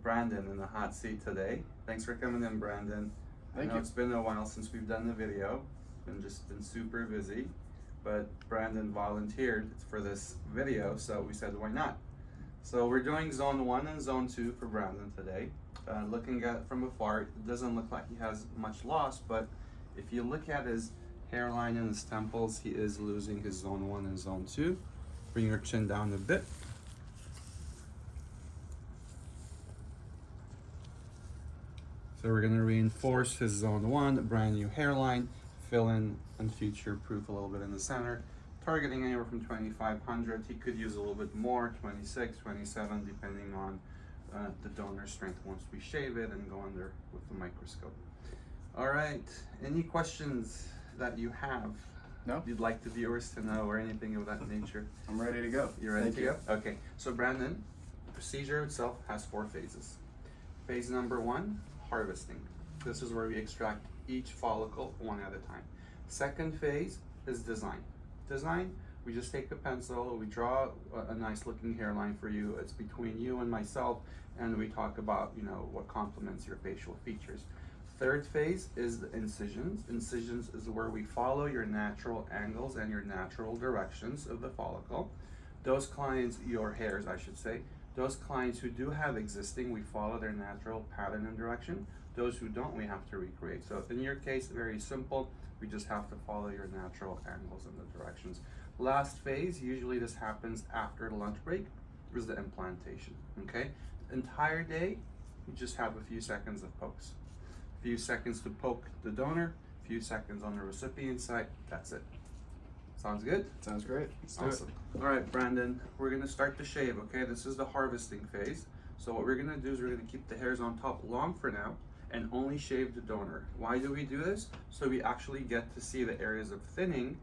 Brandon in the hot seat today. Thanks for coming in, Brandon. I know it's been a while since we've done the video. Been super busy, but Brandon volunteered for this video, so we said why not. So we're doing zone 1 and zone 2 for Brandon today. Looking at it from afar, it doesn't look like he has much loss, but if you look at his hairline and his temples, he is losing his zone 1 and zone 2. Bring your chin down a bit. So we're going to reinforce his zone 1, brand new hairline, fill in and future proof a little bit in the center, targeting anywhere from 2,500. He could use a little bit more, 26, 27, depending on the donor strength once we shave it and go under with the microscope. All right, any questions that you have? No. You'd like the viewers to know or anything of that nature? I'm ready to go. You're ready to go? Okay, so Brandon, the procedure itself has 4 phases. Phase number 1, harvesting. This is where we extract each follicle one at a time. Second phase is design. Design, we just take a pencil, we draw a nice looking hairline for you. It's between you and myself, and we talk about, what complements your facial features. Third phase is the incisions. Incisions is where we follow your natural angles and your natural directions of the follicle. Those clients, your hairs I should say, those clients who do have existing, we follow their natural pattern and direction. Those who don't, we have to recreate. So in your case, very simple. We just have to follow your natural angles and the directions. Last phase, usually this happens after the lunch break, is the implantation, okay? Entire day, you just have a few seconds of pokes. A few seconds to poke the donor, a few seconds on the recipient side, that's it. Sounds good? Sounds great. Let's do awesome. All right, Brandon, we're gonna start the shave, okay? This is the harvesting phase. So what we're gonna do is we're gonna keep the hairs on top long for now and only shave the donor. Why do we do this? So we actually get to see the areas of thinning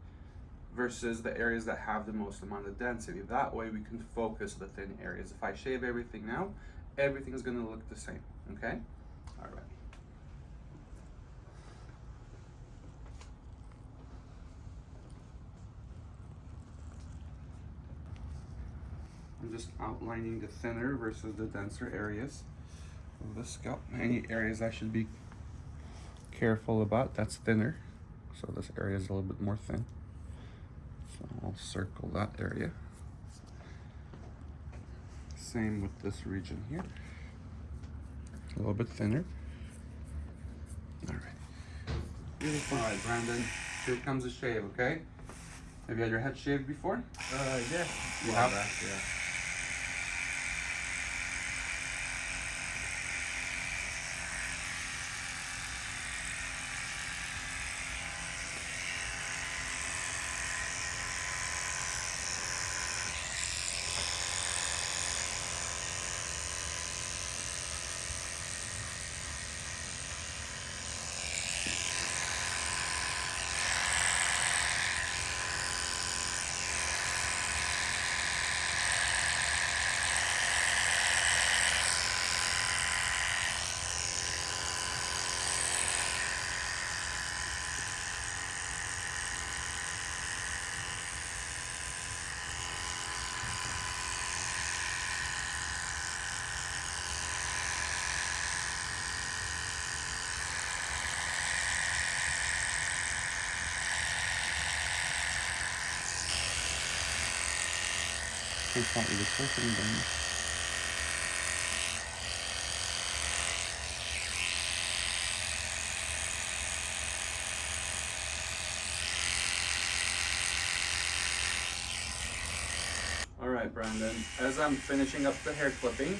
versus the areas that have the most amount of density. That way we can focus the thin areas. If I shave everything now, everything's gonna look the same, okay? All right. I'm just outlining the thinner versus the denser areas of the scalp. Any areas I should be careful about, that's thinner. So this area is a little bit more thin. So I'll circle that area. Same with this region here. A little bit thinner. All right. Beautiful. All right, Brandon, here comes the shave, okay? Have you had your head shaved before? Yeah. You have? Yeah. It's not really circling them. All right, Brandon, as I'm finishing up the hair clipping,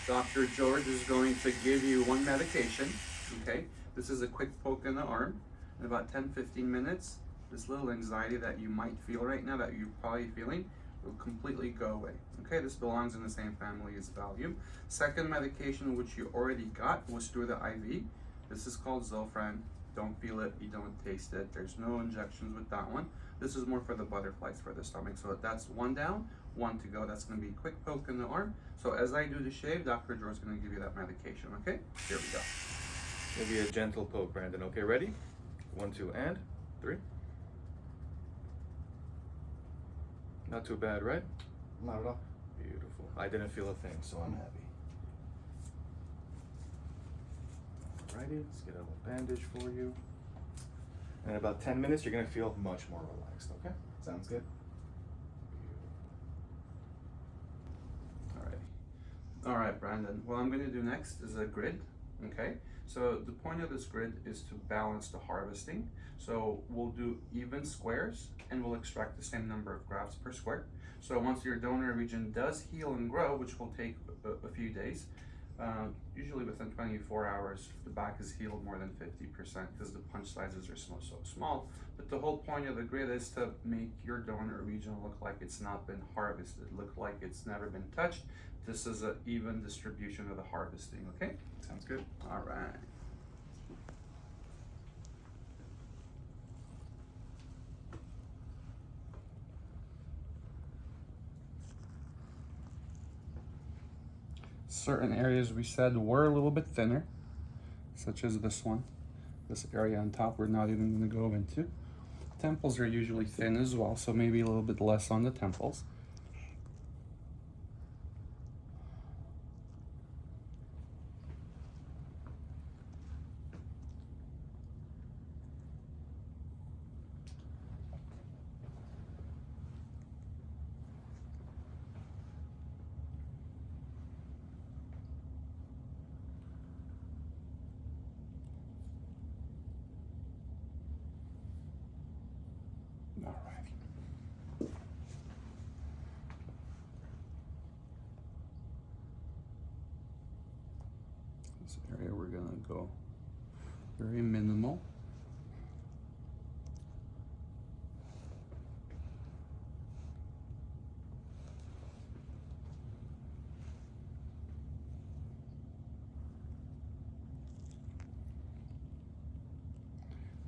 Dr. George is going to give you one medication, okay? This is a quick poke in the arm. In about 10-15 minutes, this little anxiety that you might feel right now, that you're probably feeling, will completely go away. Okay, this belongs in the same family as Valium. Second medication, which you already got, was through the IV. This is called Zofran. Don't feel it, you don't taste it. There's no injections with that one. This is more for the butterflies for the stomach. So that's one down, one to go. That's gonna be a quick poke in the arm. So as I do the shave, Dr. George is gonna give you that medication, okay? Here we go. Maybe a gentle poke, Brandon. Okay, ready? 1, 2, and 3. Not too bad, right? Not at all. Beautiful. I didn't feel a thing, so I'm happy. Alrighty, let's get a little bandage for you. And in about 10 minutes, you're gonna feel much more relaxed, okay? Sounds good? All right, Brandon. What I'm going to do next is a grid, okay? So the point of this grid is to balance the harvesting. So we'll do even squares and we'll extract the same number of grafts per square. So once your donor region does heal and grow, which will take a few days, usually within 24 hours, the back is healed more than 50% because the punch sizes are so small. But the whole point of the grid is to make your donor region look like it's not been harvested, look like it's never been touched. This is an even distribution of the harvesting, okay? Sounds good. All right. Certain areas we said were a little bit thinner, such as this one. This area on top we're not even going to go into. Temples are usually thin as well, so maybe a little bit less on the temples. This area we're gonna go very minimal.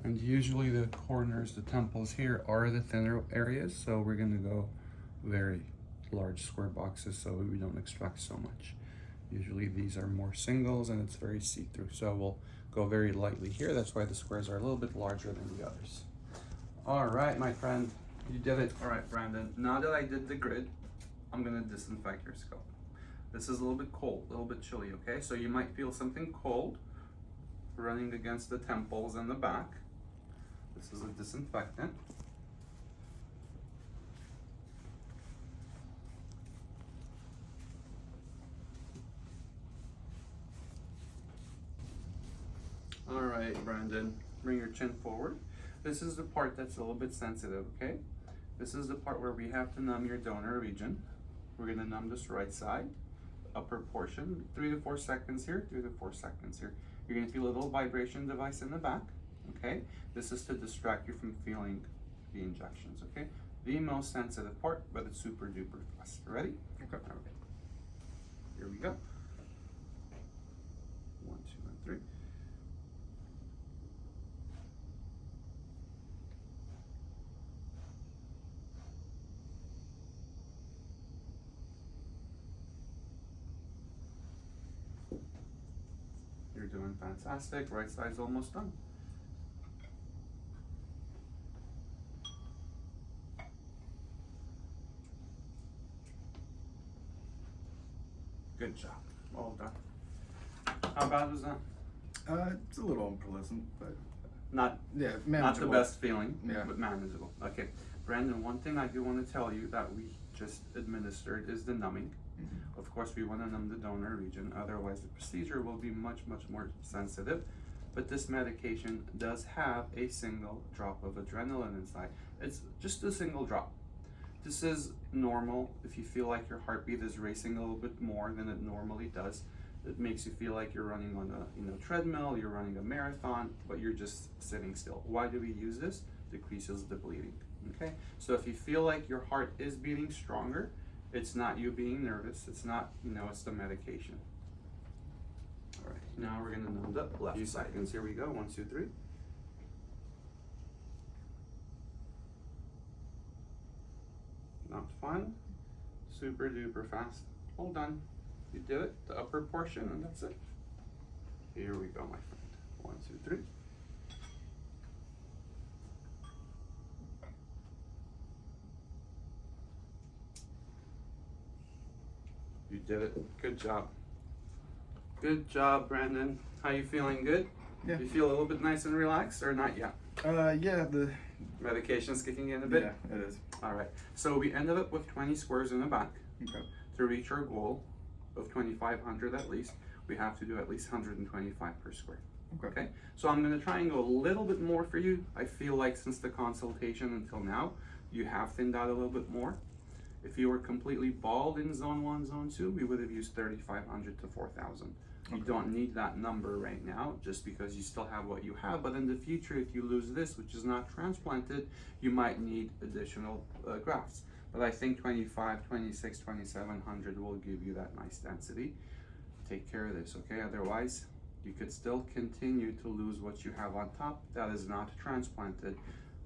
And usually the corners, the temples here are the thinner areas, so we're gonna go very large square boxes so we don't extract so much. Usually these are more singles and it's very see-through, so we'll go very lightly here. That's why the squares are a little bit larger than the others. All right, my friend, you did it. All right, Brandon, now that I did the grid, I'm gonna disinfect your scalp. This is a little bit cold, a little bit chilly, okay? So you might feel something cold running against the temples and the back. This is a disinfectant. All right, Brandon, bring your chin forward. This is the part that's a little bit sensitive, okay? This is the part where we have to numb your donor region. We're gonna numb this right side, upper portion, 3 to 4 seconds here, 3 to 4 seconds here. You're gonna feel a little vibration device in the back, okay? This is to distract you from feeling the injections, okay? The most sensitive part, but it's super duper fast. Ready? Okay. All right. Here we go. 1, 2, and 3. You're doing fantastic. Right side's almost done. Good job. Well done. How bad was that? It's a little unpleasant, but Not manageable. Not the best feeling, Yeah. but manageable. Okay, Brandon, one thing I do want to tell you that we just administered is the numbing. Mm-hmm. Of course, we want to numb the donor region, otherwise the procedure will be much more sensitive. But this medication does have a single drop of adrenaline inside. It's just a single drop. This is normal. If you feel like your heartbeat is racing a little bit more than it normally does, it makes you feel like you're running on a treadmill, you're running a marathon, but you're just sitting still. Why do we use this? Decreases the bleeding, okay? So if you feel like your heart is beating stronger, it's not you being nervous, it's not, it's the medication. All right, now we're gonna numb the left side. Seconds, here we go, 1, 2, 3. Not fun, super duper fast. Hold on, you did it, the upper portion, and that's it. Here we go, my friend. 1, 2, 3. You did it, good job. Good job, Brandon. How you feeling, good? Yeah. You feel a little bit nice and relaxed, or not yet? Yeah, the Medication's kicking in a bit? Yeah, it is. All right, so we ended up with 20 squares in the back. Okay. To reach our goal of 2,500 at least, we have to do at least 125 per square. Okay, so I'm gonna try and go a little bit more for you. I feel like since the consultation until now, you have thinned out a little bit more. If you were completely bald in zone 1, zone 2, we would have used 3,500 to 4,000. You don't need that number right now just because you still have what you have, but in the future, if you lose this, which is not transplanted, you might need additional grafts. But I think 25, 26, 2,700 will give you that nice density. Take care of this, okay? Otherwise, you could still continue to lose what you have on top that is not transplanted.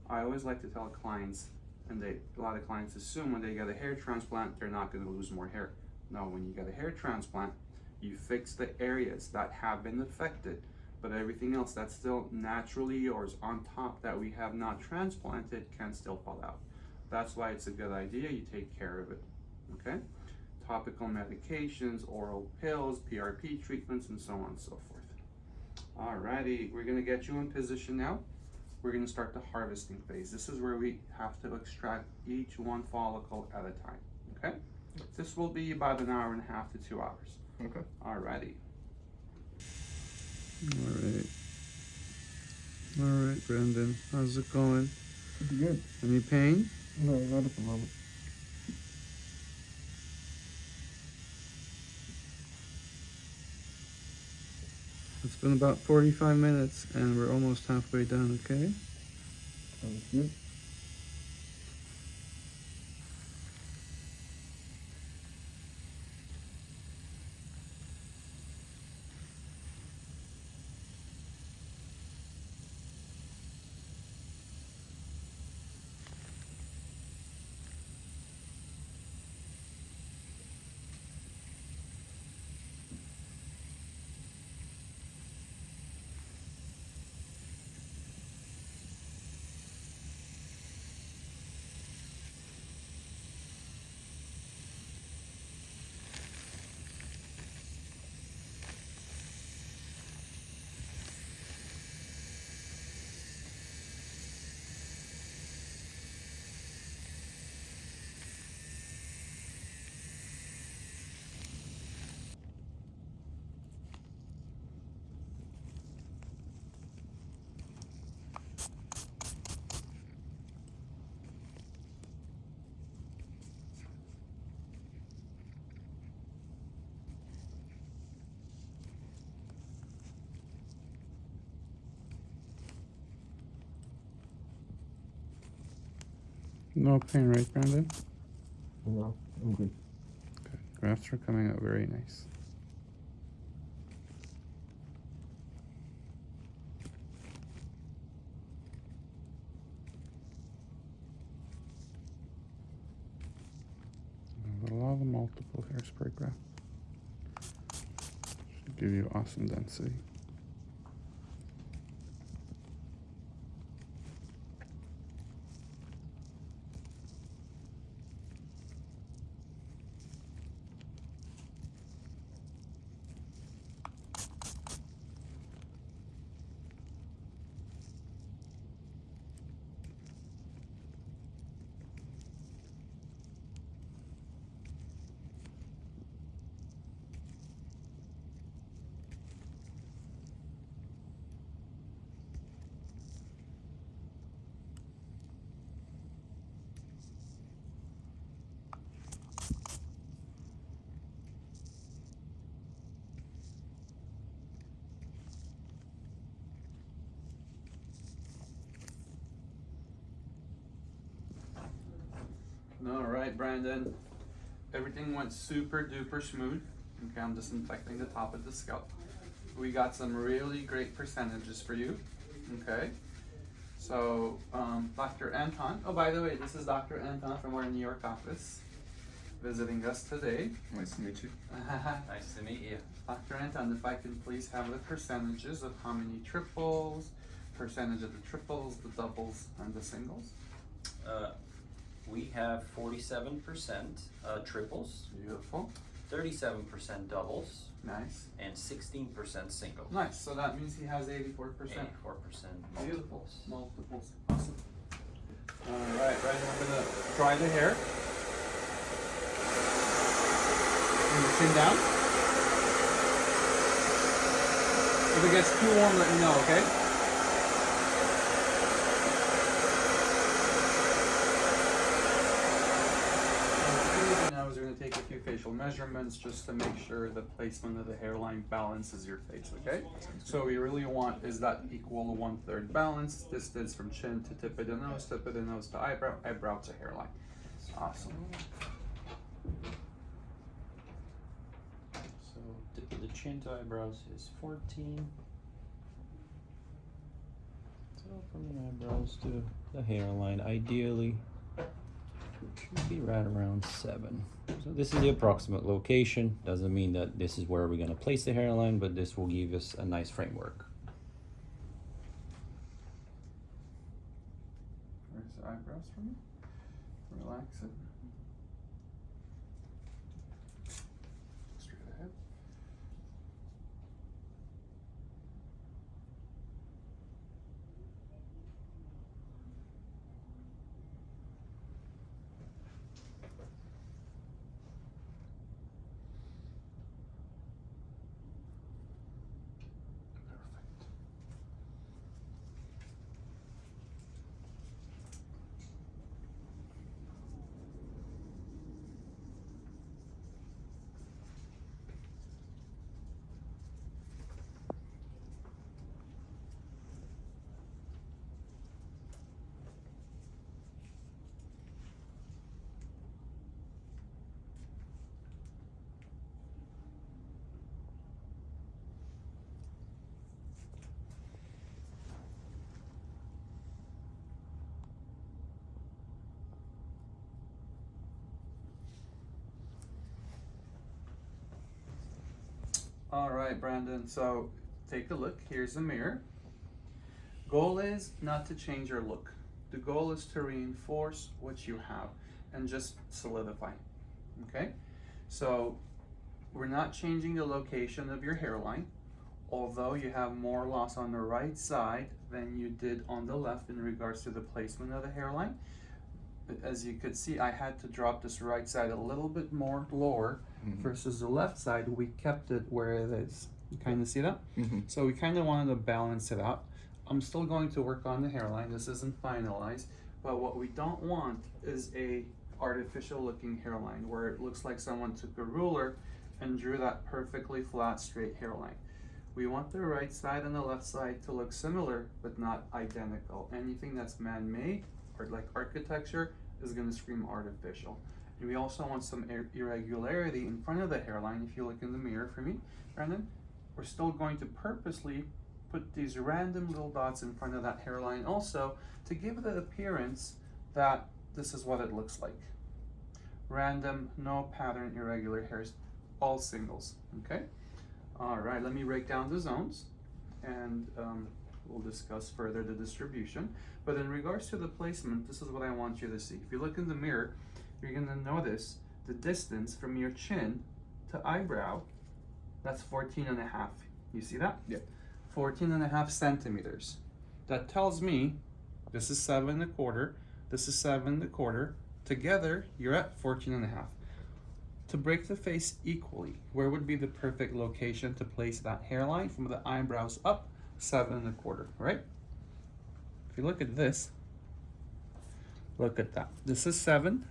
I always like to tell clients, and a lot of clients assume when they get a hair transplant, they're not gonna lose more hair. No, when you get a hair transplant, you fix the areas that have been affected, but everything else that's still naturally yours on top that we have not transplanted can still fall out. That's why it's a good idea you take care of it, okay? Topical medications, oral pills, PRP treatments, and so on and so forth. Alrighty, we're gonna get you in position now. We're gonna start the harvesting phase. This is where we have to extract each one follicle at a time, okay? This will be about 1.5 to 2 hours. Okay. Alrighty. All right, Brandon. How's it going? Pretty good. Any pain? No, not at the moment. It's been about 45 minutes and we're almost halfway done, okay? Sounds good. No pain, right, Brandon? No, I'm good. Good. Grafts are coming out very nice. There's a lot of multiple hairspray graft. Should give you awesome density. All right, Brandon. Everything went super duper smooth. Okay, I'm disinfecting the top of the scalp. We got some really great percentages for you. Okay. So, Dr. Anton. Oh, by the way, this is Dr. Anton from our New York office visiting us today. Nice to meet you. Nice to meet you. Dr. Anton, if I can please have the percentages of how many triples, percentage of the triples, the doubles, and the singles. We have 47% triples, Beautiful. 37% doubles, Nice. and 16% singles. Nice. So that means he has 84%. 84% Beautiful. multiples. Multiples. Awesome. All right, I'm gonna dry the hair. Bring your chin down. If it gets too warm, let me know, okay? Now we're going to take a few facial measurements just to make sure the placement of the hairline balances your face, okay? So we really want is that equal 1/3 balance, distance from chin to tip of the nose to eyebrow, eyebrow to hairline. Awesome. So tip of the chin to eyebrows is 14. So from the eyebrows to the hairline, ideally should be right around 7. So this is the approximate location. Doesn't mean that this is where we're going to place the hairline, but this will give us a nice framework. Where's the eyebrows for me? Relax it. Straight ahead. Perfect. All right, Brandon, so take a look. Here's the mirror. Goal is not to change your look. The goal is to reinforce what you have and just solidify, okay? So we're not changing the location of your hairline, although you have more loss on the right side than you did on the left in regards to the placement of the hairline. As you could see, I had to drop this right side a little bit more lower versus the left side. We kept it where it is. You kind of see that? So we kind of wanted to balance it out. I'm still going to work on the hairline. This isn't finalized, but what we don't want is a artificial looking hairline where it looks like someone took a ruler and drew that perfectly flat, straight hairline. We want the right side and the left side to look similar, but not identical. Anything that's man-made or like architecture is going to scream artificial. And we also want some irregularity in front of the hairline. If you look in the mirror for me, Brandon, we're still going to purposely put these random little dots in front of that hairline also to give it the appearance that this is what it looks like. Random, no pattern, irregular hairs, all singles, okay? All right, let me break down the zones and we'll discuss further the distribution. But in regards to the placement, this is what I want you to see. If you look in the mirror, you're gonna notice the distance from your chin to eyebrow, that's 14.5. You see that? Yeah. 14.5 centimeters. That tells me this is 7.25, this is 7.25. Together, you're at 14.5. To break the face equally, where would be the perfect location to place that hairline from the eyebrows up? 7.25, right? If you look at this, look at that. This is 7,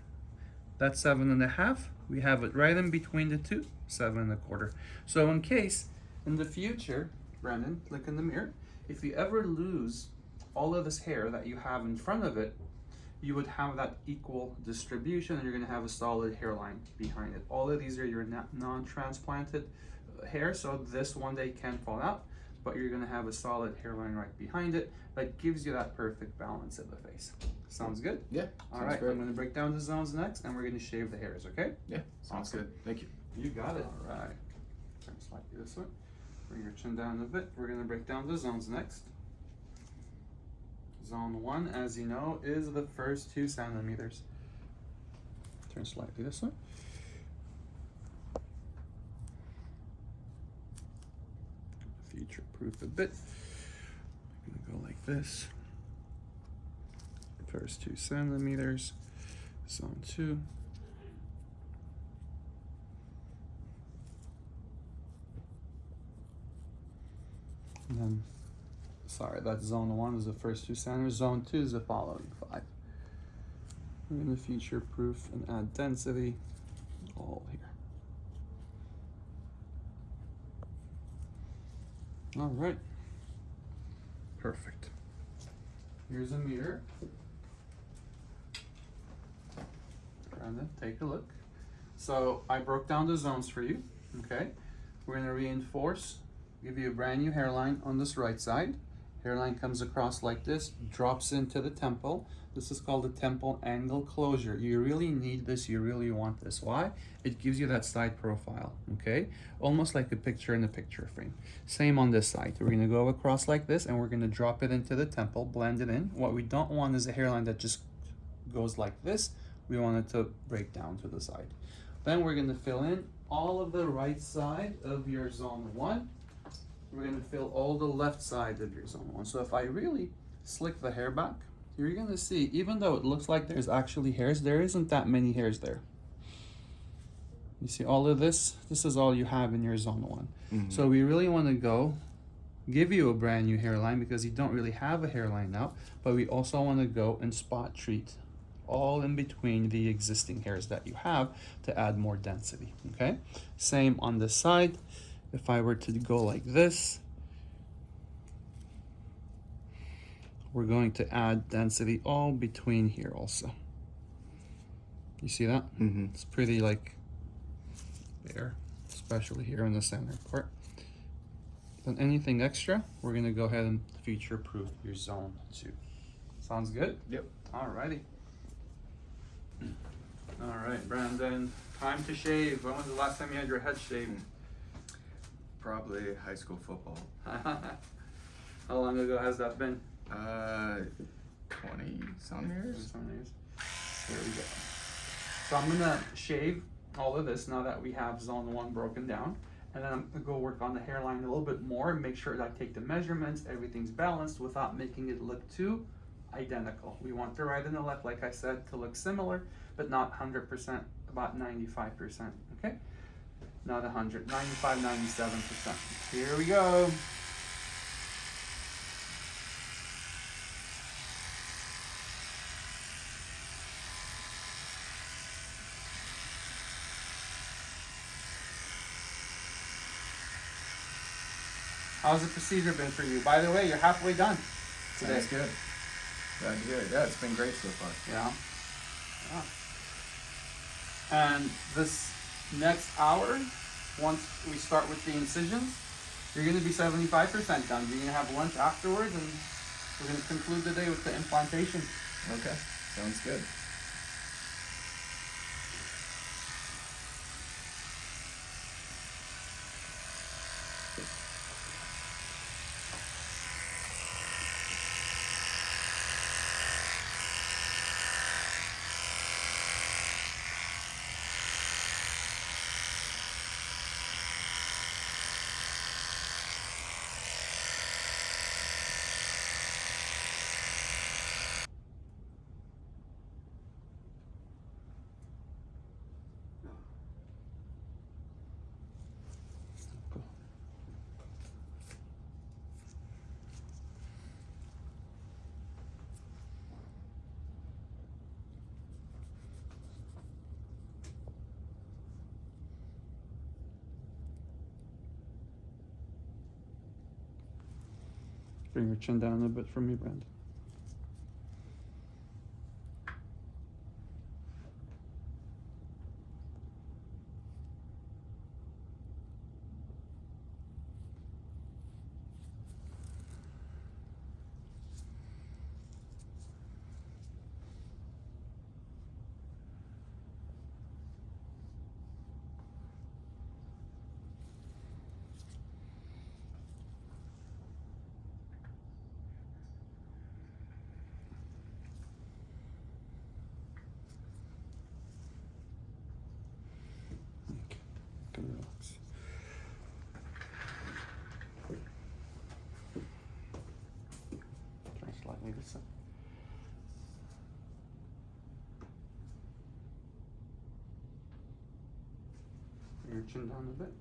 that's 7.5. We have it right in between the two, 7.25. So in case, in the future, Brandon, look in the mirror, if you ever lose all of this hair that you have in front of it, you would have that equal distribution and you're gonna have a solid hairline behind it. All of these are your non-transplanted hair, so this one day can fall out, but you're gonna have a solid hairline right behind it that gives you that perfect balance of the face. Sounds good? Yeah. All right, I'm gonna break down the zones next and we're gonna shave the hairs, okay? Yeah. Sounds Awesome. good. Thank you. You got it. All right. Turn slightly this way. Bring your chin down a bit. We're gonna break down the zones next. Zone 1, as you know, is the first 2 centimeters. Turn slightly this way. future proof a bit. I'm gonna go like this. First 2 centimeters, zone 2. And then, sorry, that's zone 1 is the first 2 centimeters. Zone 2 is the following 5. I'm gonna future proof and add density all here. All right, perfect. Here's a mirror. Brandon, take a look. So I broke down the zones for you, okay? We're gonna reinforce, give you a brand new hairline on this right side. Hairline comes across like this, drops into the temple. This is called the temple angle closure. You really need this, you really want this. Why? It gives you that side profile, okay? Almost like a picture in a picture frame. Same on this side. We're gonna go across like this and we're gonna drop it into the temple, blend it in. What we don't want is a hairline that just goes like this. We want it to break down to the side. Then we're gonna fill in all of the right side of your zone 1. We're gonna fill all the left side of your zone 1. So if I really slick the hair back, you're gonna see, even though it looks like there's actually hairs, there isn't that many hairs there. You see all of this? This is all you have in your zone 1. Mm-hmm. So we really wanna go give you a brand new hairline because you don't really have a hairline now, but we also wanna go and spot treat all in between the existing hairs that you have to add more density, okay? Same on this side. If I were to go like this, we're going to add density all between here also. You see that? Mm-hmm. It's pretty like there, especially here in the center part. Then anything extra, we're gonna go ahead and future proof your zone 2. Sounds good? Yep. Alrighty. All right, Brandon, time to shave. When was the last time you had your head shaved? Probably high school football. How long ago has that been? 20-some years. Some years. There we go. So I'm gonna shave all of this now that we have zone 1 broken down. And then I'm gonna go work on the hairline a little bit more and make sure that I take the measurements, everything's balanced without making it look too identical. We want the right and the left, like I said, to look similar, but not 100%, about 95%, okay? Not 100, 95, 97%. Here we go. How's the procedure been for you? By the way, you're halfway done today. That's good. Glad to hear it. Yeah, it's been great so far. Yeah. And this next hour, once we start with the incisions, you're going to be 75% done. You're going to have lunch afterwards, and we're going to conclude the day with the implantation. Okay, sounds good. Bring your chin down a bit for me, Brandon. this side. Bring your chin down a bit.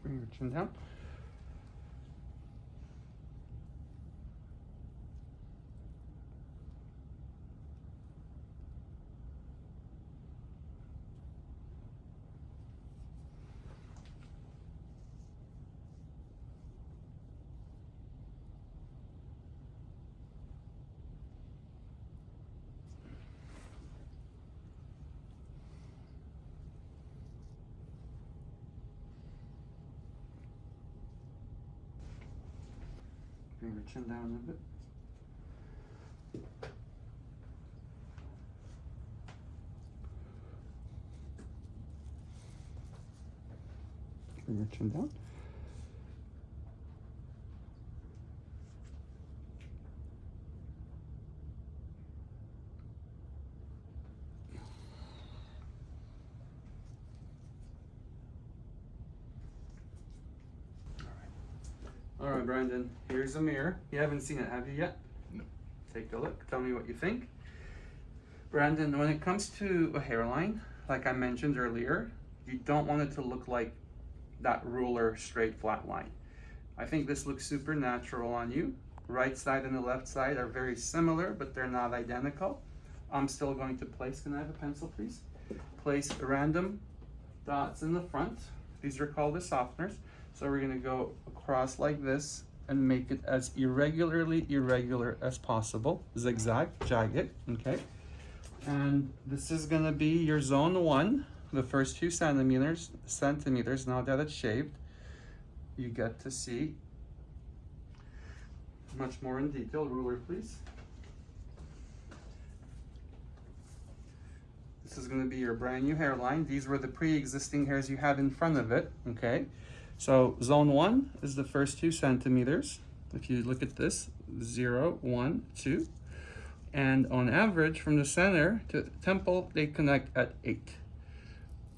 Bring your chin down. Bring your chin down a bit. Bring your chin down. All right, Brandon, here's a mirror. You haven't seen it, have you yet? No. Take a look, tell me what you think. Brandon, when it comes to a hairline, like I mentioned earlier, you don't want it to look like that ruler straight flat line. I think this looks super natural on you. Right side and the left side are very similar, but they're not identical. I'm still going to place, can I have a pencil please? Place random dots in the front. These are called the softeners. So we're gonna go across like this and make it as irregularly irregular as possible. Zigzag, jagged, okay? And this is gonna be your zone 1, the first 2 centimeters. Now that it's shaved, you get to see much more in detail. Ruler, please. This is gonna be your brand new hairline. These were the pre-existing hairs you had in front of it, okay? So zone 1 is the first 2 centimeters. If you look at this, 0, 1, 2. And on average, from the center to the temple, they connect at 8.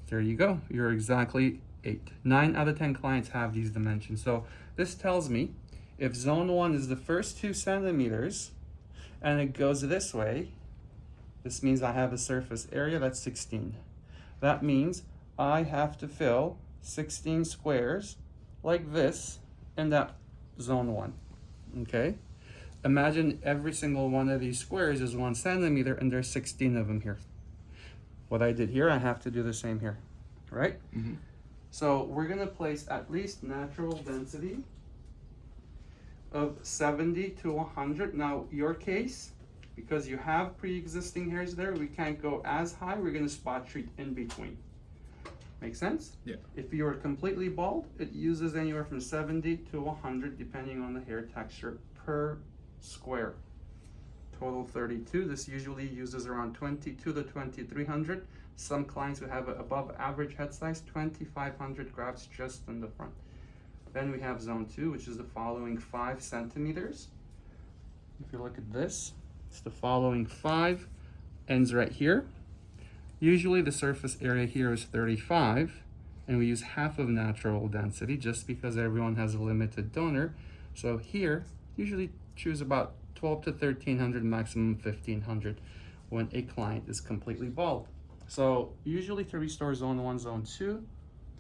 There you go, you're exactly 8. 9 out of 10 clients have these dimensions. So this tells me if zone 1 is the first 2 centimeters and it goes this way, this means I have a surface area that's 16. That means I have to fill 16 squares like this in that zone 1, okay? Imagine every single one of these squares is 1 centimeter and there's 16 of them here. What I did here, I have to do the same here, right? Mm-hmm. So we're gonna place at least natural density of 70 to 100. Now your case, because you have pre-existing hairs there, we can't go as high, we're gonna spot treat in between. Make sense? Yeah. If you are completely bald, it uses anywhere from 70 to 100 depending on the hair texture per square. Total 32. This usually uses around 22 to 2300. Some clients who have an above average head size, 2500 grafts just in the front. Then we have zone 2, which is the following 5 centimeters. If you look at this, it's the following 5, ends right here. Usually the surface area here is 35, and we use half of natural density just because everyone has a limited donor. So here, usually choose about 12 to 1300, maximum 1500 when a client is completely bald. So usually to restore zone 1, zone 2,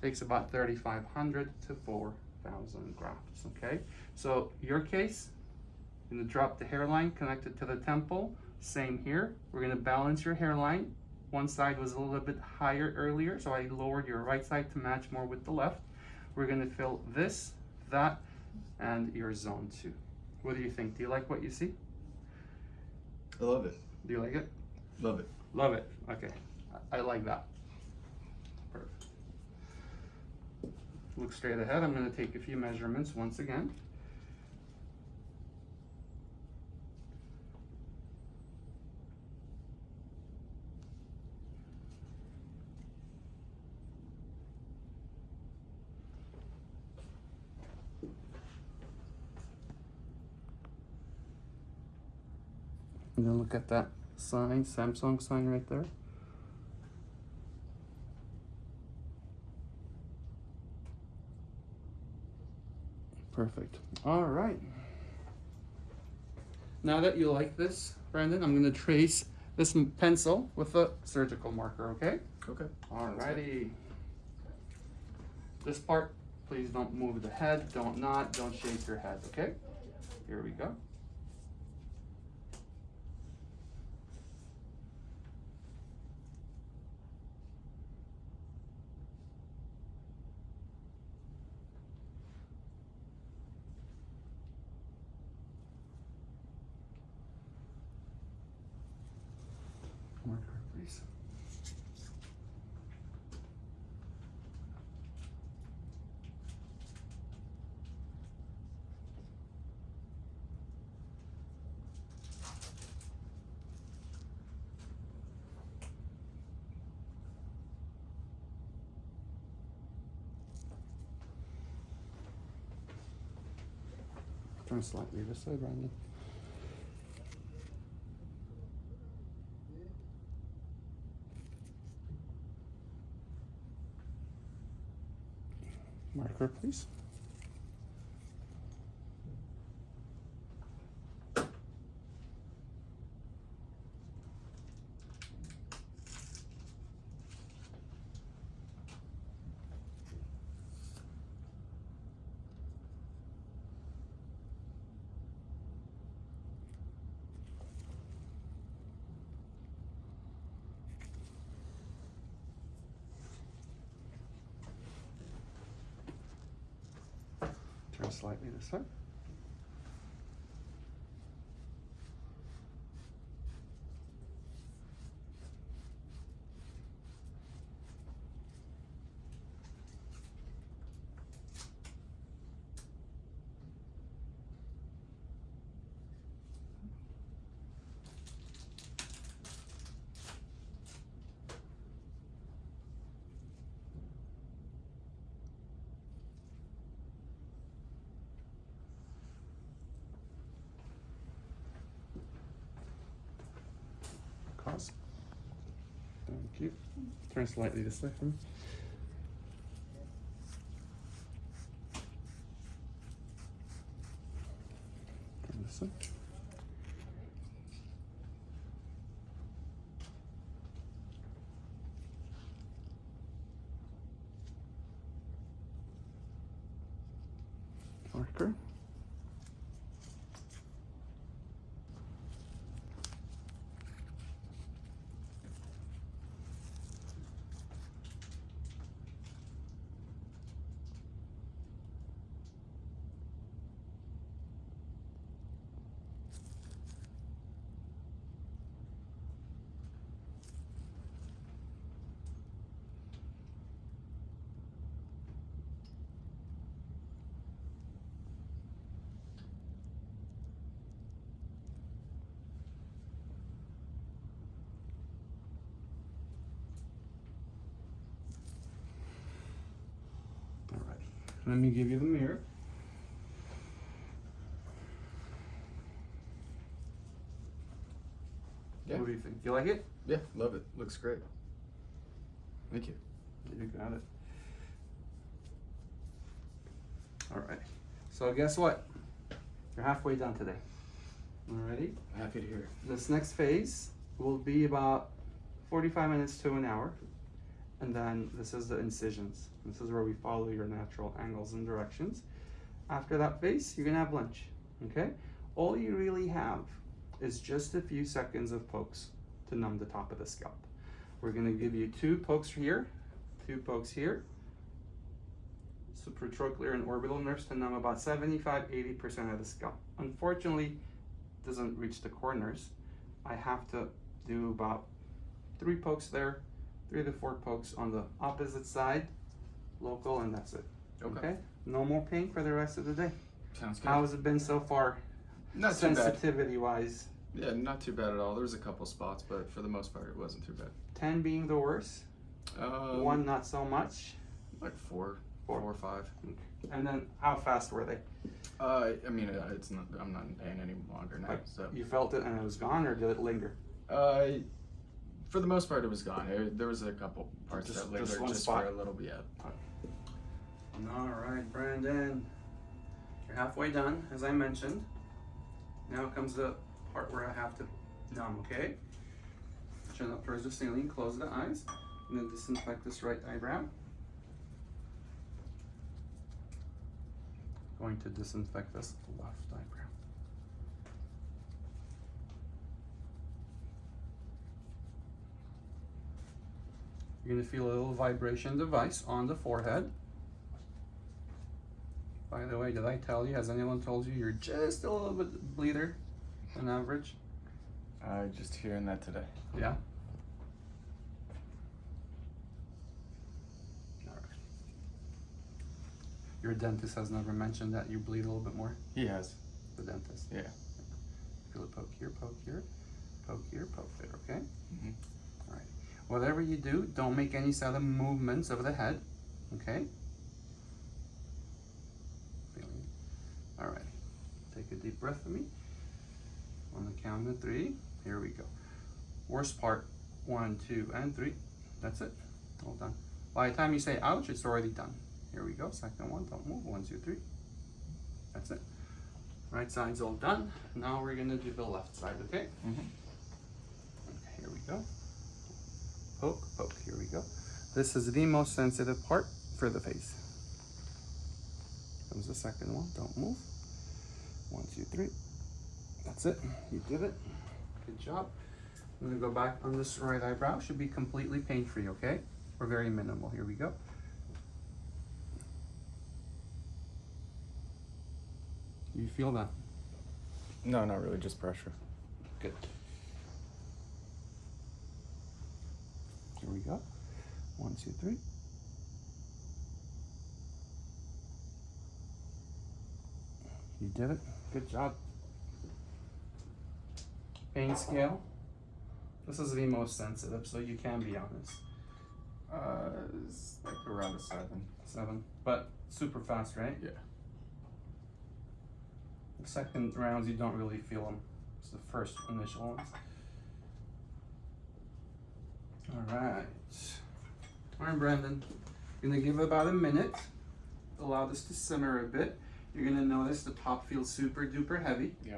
takes about 3,500 to 4,000 grafts, okay? So your case, you're gonna drop the hairline connected to the temple, same here. We're gonna balance your hairline. One side was a little bit higher earlier, so I lowered your right side to match more with the left. We're gonna fill this, that, and your zone 2. What do you think? Do you like what you see? I love it. Do you like it? Love it. Love it. Okay. I like that. Perfect. Look straight ahead. I'm going to take a few measurements once again. And then look at that sign, Samsung sign right there. Perfect. All right. Now that you like this, Brandon, I'm gonna trace this pencil with a surgical marker, okay? Okay. Alrighty. This part, please don't move the head, don't nod, don't shake your head, okay? Here we go. Marker, please. Turn slightly this way, Brandon. Marker, please. Turn slightly this way. Cause. Thank you. Turn slightly this way for me. Turn this way. Marker. Let me give you the mirror. Yeah. What do you think? You like it? Yeah, love it. Looks great. Thank you. You got it. All right. So guess what? You're halfway done today. Alrighty. Happy to hear it. This next phase will be about 45 minutes to an hour. And then this is the incisions. This is where we follow your natural angles and directions. After that phase, you're gonna have lunch, okay? All you really have is just a few seconds of pokes to numb the top of the scalp. We're gonna give you 2 pokes here, 2 pokes here. Supratrochlear and orbital nerves to numb about 75–80% of the scalp. Unfortunately, it doesn't reach the corners. I have to do about 3 pokes there, 3 to 4 pokes on the opposite side, local, and that's it. Okay. No more pain for the rest of the day. Sounds good. How has it been so far? Not too bad. Sensitivity wise? Yeah, not too bad at all. There was a couple spots, but for the most part, it wasn't too bad. 10 being the worst, 1 not so much. Like 4 4. or 5. And then how fast were they? I mean, it's not. I'm not in pain any longer now. Like, So, you felt it and it was gone, or did it linger? for the most part, it was gone. There was a couple parts Just- that lingered just one just spot? for a little bit. Yeah. All right, Brandon, you're halfway done, as I mentioned. Now comes the part where I have to numb, okay? Chin up towards the ceiling, close the eyes, and then disinfect this right eyebrow. Going to disinfect this left eyebrow. You're gonna feel a little vibration device on the forehead. By the way, did I tell you, has anyone told you you're just a little bit bleeder than average? Just hearing that today. Yeah? Alright. Your dentist has never mentioned that you bleed a little bit more? He has. The dentist? Yeah. Feel it poke here, poke here, poke here, poke there, okay? Mm-hmm. Alright. Whatever you do, don't make any sudden movements of the head, okay? Feeling. Alright. Take a deep breath with me. On the count of 3, here we go. Worst part, 1, 2, and 3. That's it. All done. By the time you say ouch, it's already done. Here we go. Second one, don't move. 1, 2, 3. That's it. Right side's all done. Now we're gonna do the left side, okay? Mm-hmm. Okay, here we go. Poke, poke, here we go. This is the most sensitive part for the face. Comes the second one, don't move. 1, 2, 3. That's it, you did it. Good job. I'm gonna go back on this right eyebrow. Should be completely pain-free, okay? Or very minimal, here we go. Do you feel that? No, not really. Just pressure. Good. Here we go. 1, 2, 3. You did it. Good job. Pain scale. This is the most sensitive, so you can be honest. It's like around a 7. 7, but super fast, right? Yeah. The second rounds, you don't really feel them. It's the first initial ones. All right. All right, Brandon. Gonna give it about a minute. Allow this to simmer a bit. You're gonna notice the top feels super duper heavy. Yeah.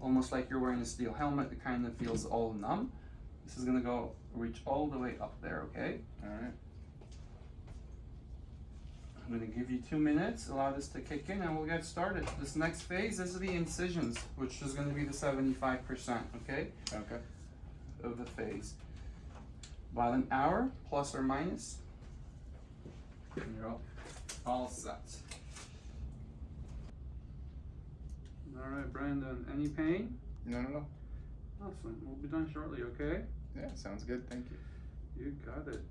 Almost like you're wearing a steel helmet. It kind of feels all numb. This is gonna go reach all the way up there, okay? All right. I'm gonna give you 2 minutes, allow this to kick in, and we'll get started. This next phase is the incisions, which is gonna be the 75%, okay, Okay. of the phase. About an hour, plus or minus, and you're all set. All right, Brandon, any pain? No. Awesome, we'll be done shortly, okay? Yeah, sounds good. Thank you. You got it.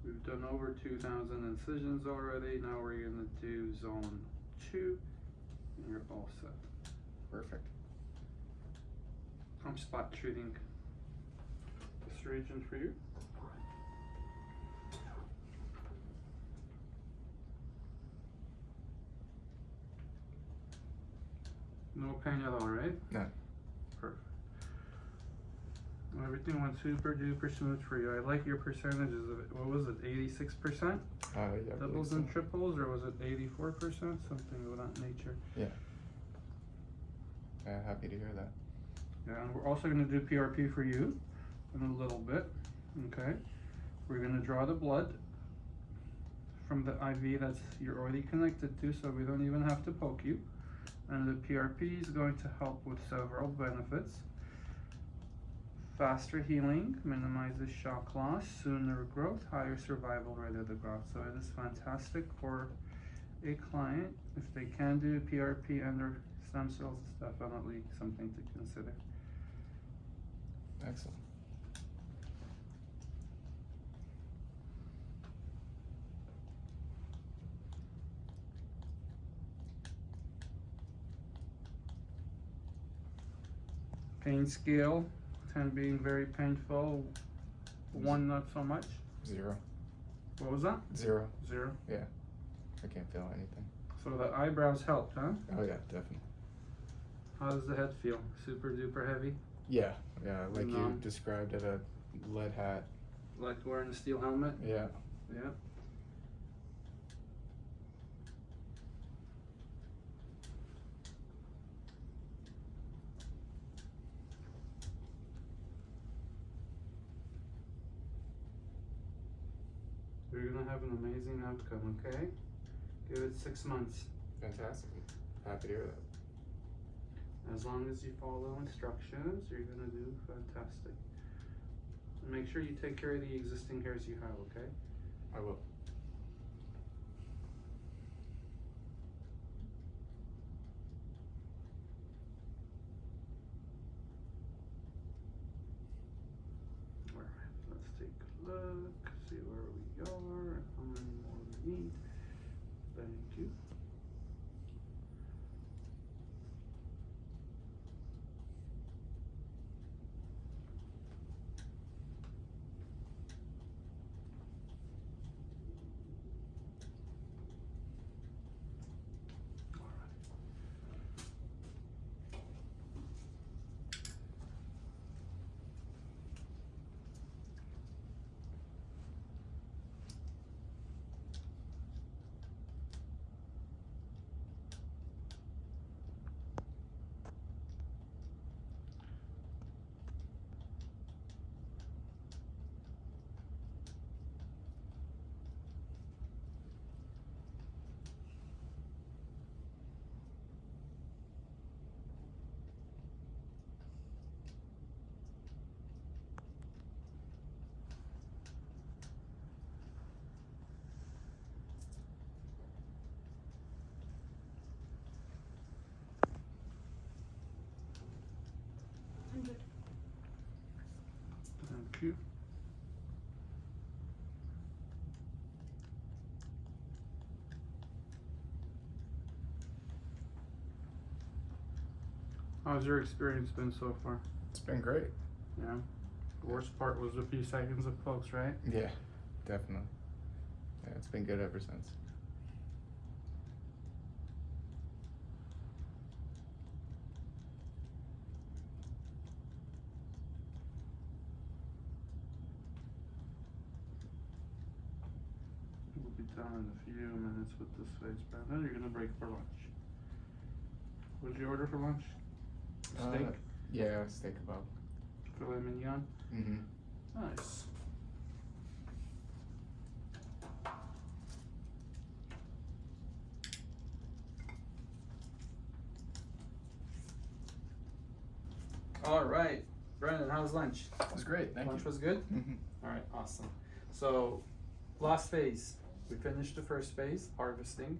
We've done over 2,000 incisions already. Now we're gonna do zone 2, and you're all set. Perfect. I'm spot treating this region for you. No pain at all, right? No. Perfect. Well, everything went super duper smooth for you. I like your percentages of it. What was it, 86%? Yeah. I Doubles believe and so. triples, or was it 84%? Something of that nature. Yeah. Happy to hear that. Yeah, and we're also gonna do PRP for you in a little bit, okay? We're gonna draw the blood from the IV that you're already connected to, so we don't even have to poke you. And the PRP is going to help with several benefits. Faster healing, minimizes shock loss, sooner growth, higher survival rate of the growth. So it is fantastic for a client. If they can do PRP and their stem cells, it's definitely something to consider. Excellent. Pain scale, 10 being very painful, 1 not so much. 0. What was that? 0. 0. Yeah. I can't feel anything. So the eyebrows helped, huh? Oh yeah, definitely. How does the head feel? Super duper heavy? Yeah, yeah, like you Numb. described it, a lead hat. Like wearing a steel helmet? Yeah. Yeah. You're gonna have an amazing outcome, okay? Give it 6 months. Fantastic. Happy to hear that. As long as you follow instructions, you're gonna do fantastic. And make sure you take care of the existing hairs you have, okay? I will. Alright, let's take a look, see where we are, and how many more we need. Thank you. Thank you. How's your experience been so far? It's been great. Yeah. The worst part was a few seconds of pokes, right? Yeah, definitely. Yeah, it's been good ever since. We'll be done in a few minutes with this phase, Brandon. You're gonna break for lunch. What did you order for lunch? Steak? Yeah, steak kebab. Filet mignon? Mm-hmm. Nice. All right, Brandon, how was lunch? It was great, thank Lunch you. was good? Mm-hmm. All right, awesome. So, last phase, we finished the first phase, harvesting.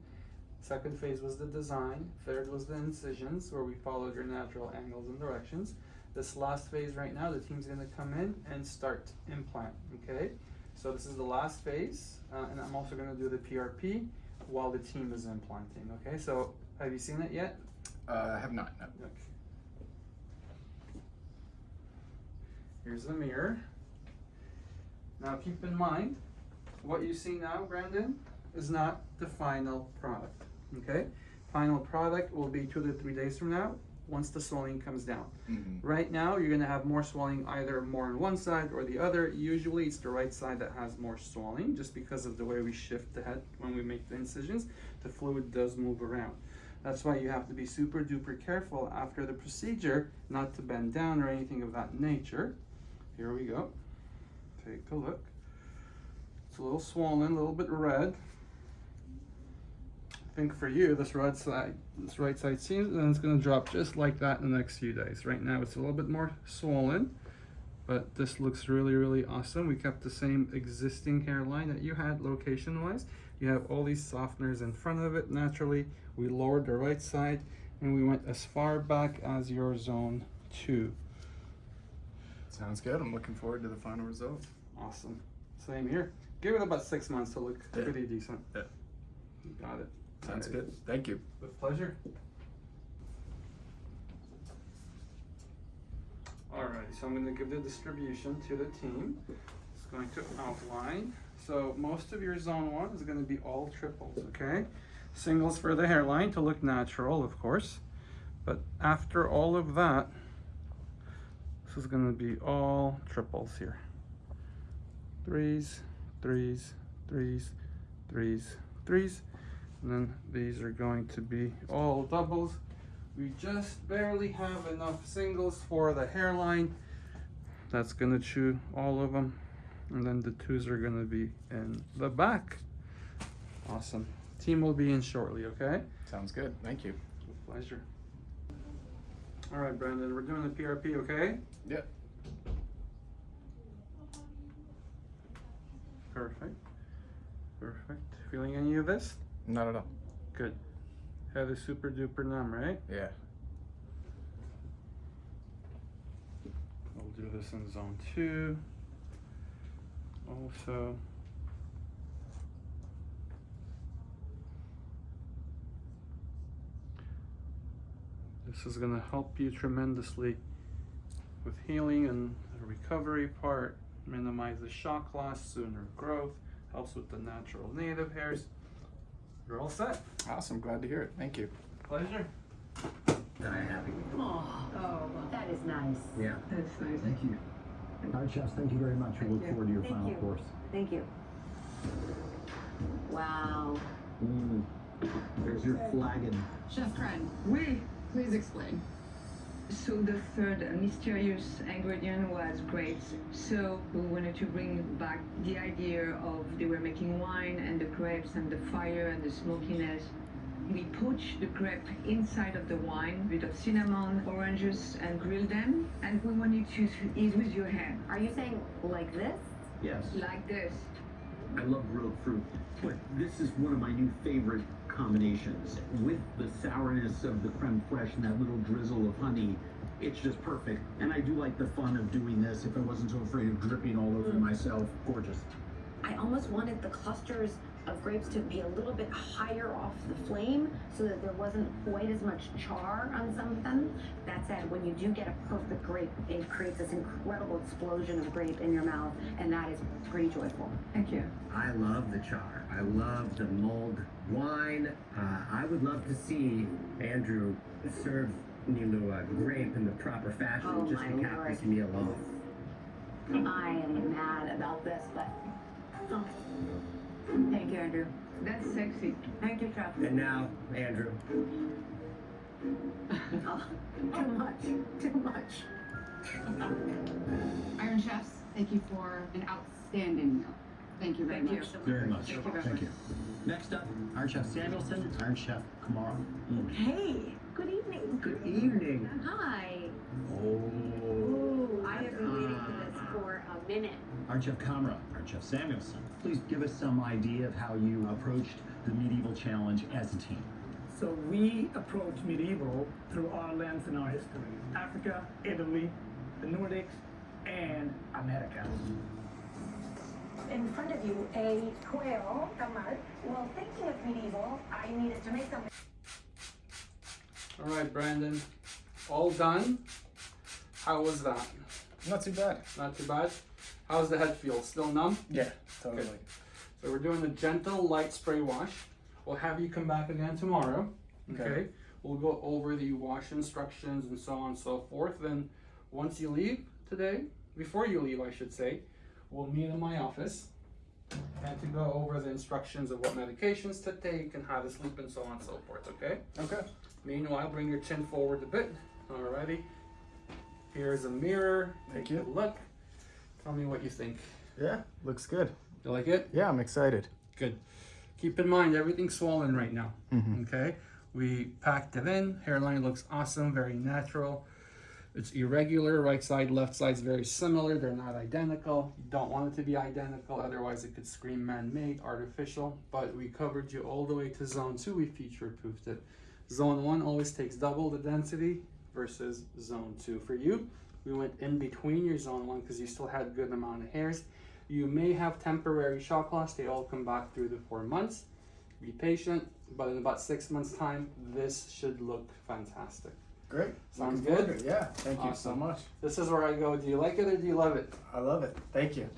Second phase was the design. Third was the incisions, where we followed your natural angles and directions. This last phase right now, the team's gonna come in and start implant, okay? So this is the last phase, and I'm also gonna do the PRP while the team is implanting, okay? So, have you seen it yet? I have not, no. Okay. Here's the mirror. Now keep in mind, what you see now, Brandon, is not the final product, okay? Final product will be 2 to 3 days from now, once the swelling comes down. Mm-hmm. Right now, you're gonna have more swelling either more on one side or the other. Usually it's the right side that has more swelling, just because of the way we shift the head when we make the incisions. The fluid does move around. That's why you have to be super duper careful after the procedure, not to bend down or anything of that nature. Here we go. Take a look. It's a little swollen, a little bit red. I think for you, this right side seems, and it's gonna drop just like that in the next few days. Right now, it's a little bit more swollen, but this looks really, really awesome. We kept the same existing hairline that you had location-wise. You have all these softeners in front of it naturally. We lowered the right side, and we went as far back as your zone 2. Sounds good. I'm looking forward to the final results. Awesome. Same here. Give it about 6 months to look Yeah. pretty decent. Yeah. You got it. Sounds Alright. good. Thank you. With pleasure. Alright, so I'm going to give the distribution to the team. It's going to outline. So most of your zone 1 is going to be all triples, okay? singles for the hairline to look natural, of course. But after all of that, this is gonna be all triples here. Threes, threes, threes, threes, threes. And then these are going to be all doubles. We just barely have enough singles for the hairline. That's gonna chew all of them. And then the twos are gonna be in the back. Awesome. Team will be in shortly, okay? Sounds good. Thank you. With pleasure. All right, Brandon, we're doing the PRP, okay? Yep. Perfect. Perfect. Feeling any of this? Not at all. Good. Head is super duper numb, right? Yeah. We'll do this in zone 2. Also, this is going to help you tremendously with healing and the recovery part, minimize the shock loss, sooner growth, helps with the natural native hairs. You're all set. Awesome. Glad to hear it. Thank you. Pleasure. I'm happy. Oh, that is nice. Yeah. That's nice. Thank you. All right, chefs, thank you very much. We look forward to your Thank final you. course. Thank you. Wow. There's your flagon. Chef Kren, Oui. please explain. So the third mysterious ingredient was grapes. So we wanted to bring back the idea of they were making wine and the grapes and the fire and the smokiness. We poach the grape inside of the wine, bit of cinnamon, oranges, and grill them. And we want you to eat with your hand, Are you saying like this? Yes. like this. I love grilled fruit, but this is one of my new favorite combinations. With the sourness of the creme fraiche and that little drizzle of honey, it's just perfect. And I do like the fun of doing this if I wasn't so afraid of dripping all over myself. Gorgeous. I almost wanted the clusters of grapes to be a little bit higher off the flame so that there wasn't quite as much char on some of them. That said, when you do get a perfect grape, it creates this incredible explosion of grape in your mouth, and that is pretty joyful. Thank you. I love the char. I love the mulled wine. I would love to see Andrew serve grape in the proper fashion Oh just to my cap Lord. this meal off. I am mad about this, but oh. Thank you, Andrew. That's sexy. Thank you, Chef. And now, Andrew. Oh, too much, too much. Iron Chefs, thank you for an outstanding meal. Thank you very Thank you. much. Very much. Thank you very Thank you. Next up, Iron Chef Samuelson, Iron Chef Kamara. Hey, good evening. Good evening. Hi. Oh. Ooh, I have been waiting for this for a minute. Iron Chef Kamara, Iron Chef Samuelson. Please give us some idea of how you approached the medieval challenge as a team. So we approach medieval through our lens and our history. Africa, Italy, the Nordics, and America. In front of you, a quail, tamal. Well, thinking of medieval, I needed to make something. All right, Brandon. All done. How was that? Not too bad. Not too bad. How's the head feel? Still numb? Yeah, totally. Good. So we're doing a gentle light spray wash. We'll have you come back again tomorrow. Okay. We'll go over the wash instructions and so on and so forth. Then once you leave today, before you leave I should say, we'll meet in my office and to go over the instructions of what medications to take and how to sleep and so on and so forth, okay? Okay. Meanwhile, bring your chin forward a bit. Alrighty. Here's a mirror. Thank Take you. a look. Tell me what you think. Yeah, looks good. You like it? Yeah, I'm excited. Good. Keep in mind, everything's swollen right now. Mhm. Okay? We packed it in. Hairline looks awesome, very natural. It's irregular. Right side, left side's very similar. They're not identical. You don't want it to be identical, otherwise it could scream man-made, artificial. But we covered you all the way to zone 2. We future-proofed it. Zone 1 always takes double the density versus zone 2. For you, we went in between your zone 1 because you still had a good amount of hairs. You may have temporary shock loss. They all come back through the 4 months. Be patient, but in about 6 months' time, this should look fantastic. Great. Sounds Looking forward good? to it. Yeah, thank you so Awesome. much. This is where I go. Do you like it or do you love it? I love it. Thank you.